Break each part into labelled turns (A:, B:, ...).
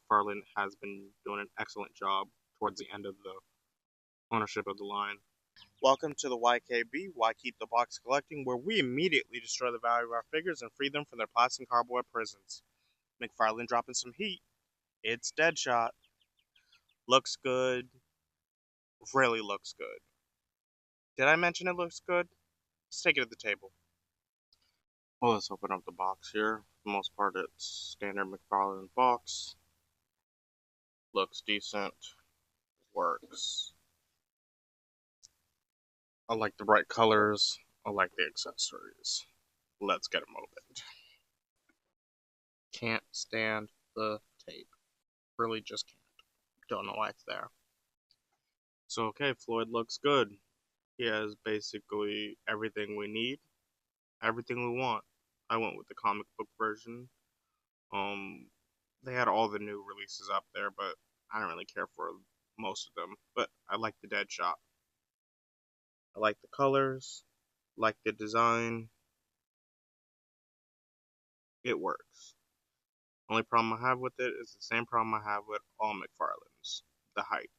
A: McFarlane has been doing an excellent job towards the end of the ownership of the line. Welcome to the YKB, Why Keep the Box Collecting, where we immediately destroy the value of our figures and free them from their plastic and cardboard prisons. McFarlane dropping some heat. It's Deadshot. Looks good. Really looks good. Did I mention it looks good? Let's take it to the table. Well, let's open up the box here. For the most part, it's standard McFarlane box. Looks decent. Works. I like the bright colors. I like the accessories. Let's get them opened. Can't stand the tape. Really just can't. Don't know why it's there. So, okay, Floyd looks good. He has basically everything we need. Everything we want. I went with the comic book version. They had all the new releases up there, but I don't really care for most of them. But I like the Deadshot. I like the colors, like the design. It works. Only problem I have with it is the same problem I have with all McFarlane's, the height.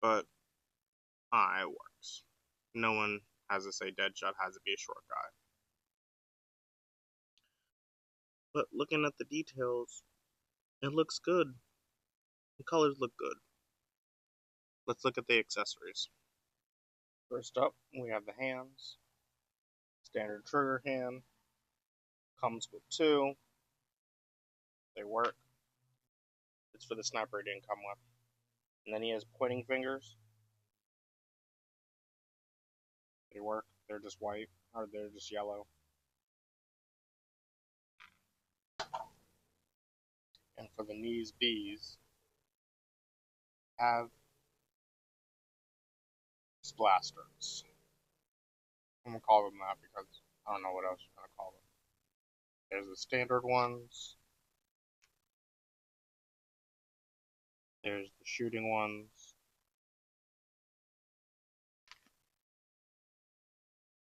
A: But it works. No one has to say Deadshot has to be a short guy. But looking at the details, it looks good. The colors look good. Let's look at the accessories. First up, we have the hands. Standard trigger hand. Comes with two. They work. It's for the sniper he didn't come with. And then he has pointing fingers. They work. They're just white, or they're just yellow. And for the knees bees, have blasters. I'm gonna call them that because I don't know what else you're gonna call them. There's the standard ones. There's the shooting ones.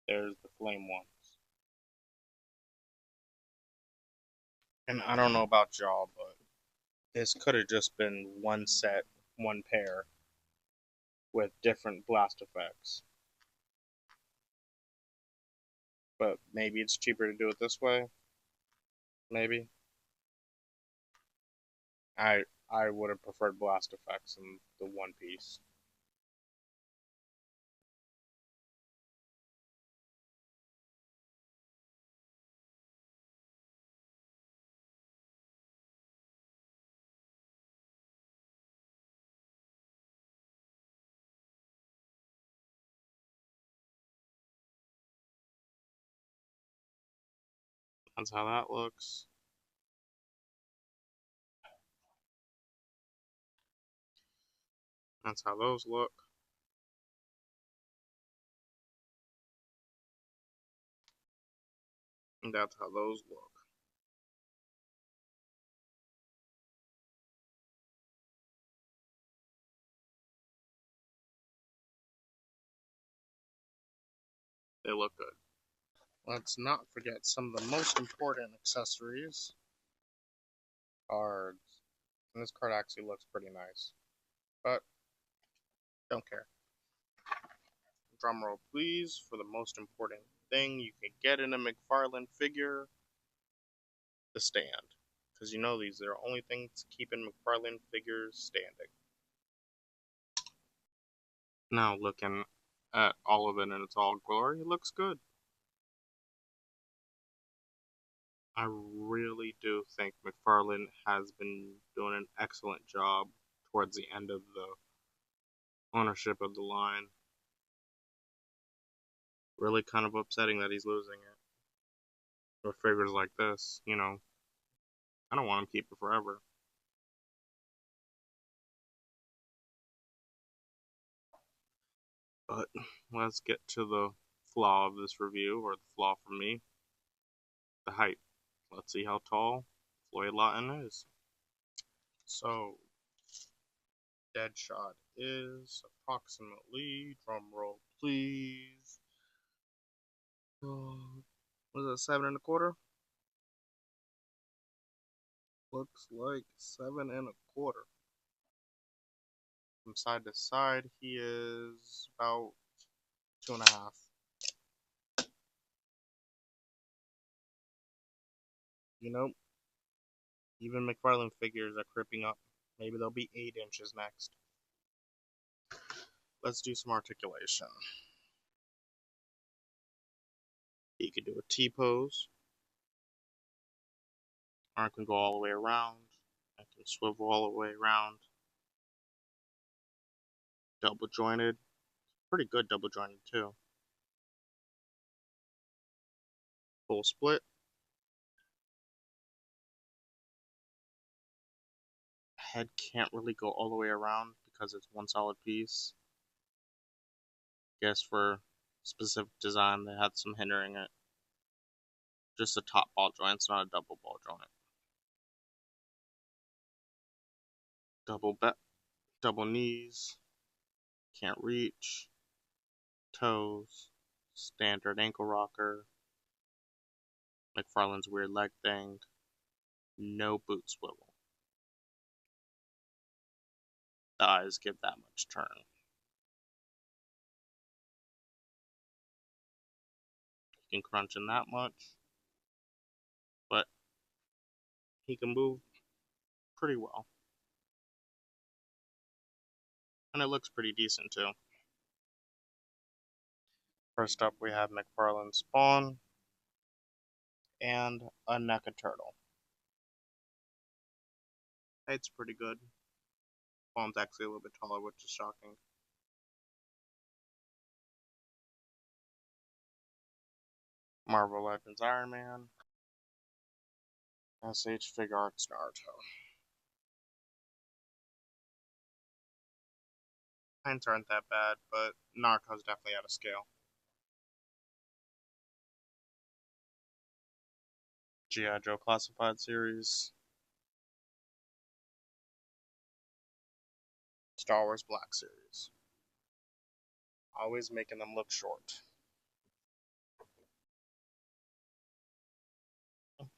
A: There's the flame ones. And I don't know about y'all, but this could have just been one set, one pair, with different blast effects. But maybe it's cheaper to do it this way. Maybe. I would have preferred blast effects in the one piece. That's how that looks. That's how those look. And that's how those look. They look good. Let's not forget some of the most important accessories. Cards. And this card actually looks pretty nice. But, don't care. Drum roll, please, for the most important thing you can get in a McFarlane figure, the stand. Because you know these are the only things keeping McFarlane figures standing. Now looking at all of it in its all glory, it looks good. I really do think McFarlane has been doing an excellent job towards the end of the ownership of the line. Really kind of upsetting that he's losing it. For figures like this, you know, I don't want him to keep it forever. But let's get to the flaw of this review, or the flaw for me. The height. Let's see how tall Floyd Lawton is. So, Deadshot is approximately, drum roll please, what is it, 7 1/4? Looks like 7 1/4. From side to side, he is about 2.5. You know, even McFarlane figures are creeping up. Maybe they'll be 8 inches next. Let's do some articulation. You can do a T-pose. Or I can go all the way around. I can swivel all the way around. Double jointed. Pretty good double jointed too. Full split. Head can't really go all the way around because it's one solid piece. Guess for specific design they had some hindering it. Just a top ball joint, it's not a double ball joint. Double knees, can't reach, toes, standard ankle rocker, McFarlane's weird leg thing, no boot swivel. The eyes give that much turn. He can crunch in that much, but he can move pretty well. And it looks pretty decent too. First up we have McFarlane Spawn and a NECA turtle. It's pretty good. Spawn's actually a little bit taller, which is shocking. Marvel Legends Iron Man. SH Fig Arts Naruto. Mines aren't that bad, but Naruto's definitely out of scale. G.I. Joe Classified Series. Star Wars Black Series. Always making them look short.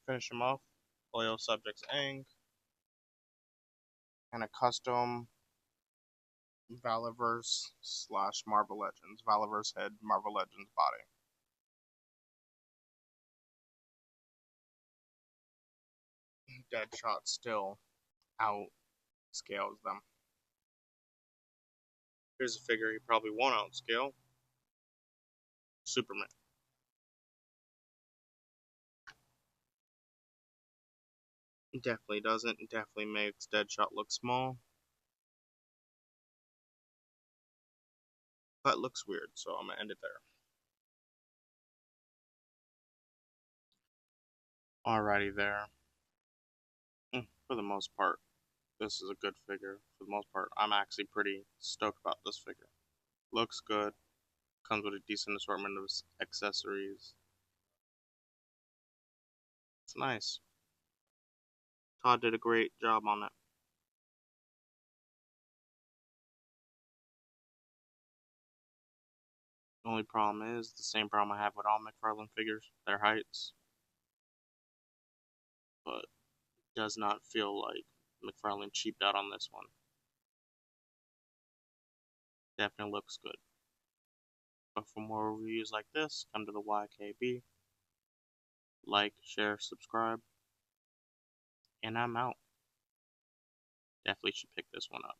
A: Finish him off. Loyal Subjects Aang. And a custom Valaverse / Marvel Legends. Valaverse head, Marvel Legends body. Deadshot still outscales them. Here's a figure he probably won't outscale. Superman. Definitely doesn't. It definitely makes Deadshot look small. But looks weird, so I'm gonna end it there. Alrighty there. For the most part, this is a good figure. For the most part, I'm actually pretty stoked about this figure. Looks good. Comes with a decent assortment of accessories. It's nice. Todd did a great job on it. The only problem is the same problem I have with all McFarlane figures, their heights. But it does not feel like McFarlane cheaped out on this one. Definitely looks good. But for more reviews like this, come to the YKB. Like, share, subscribe. And I'm out. Definitely should pick this one up.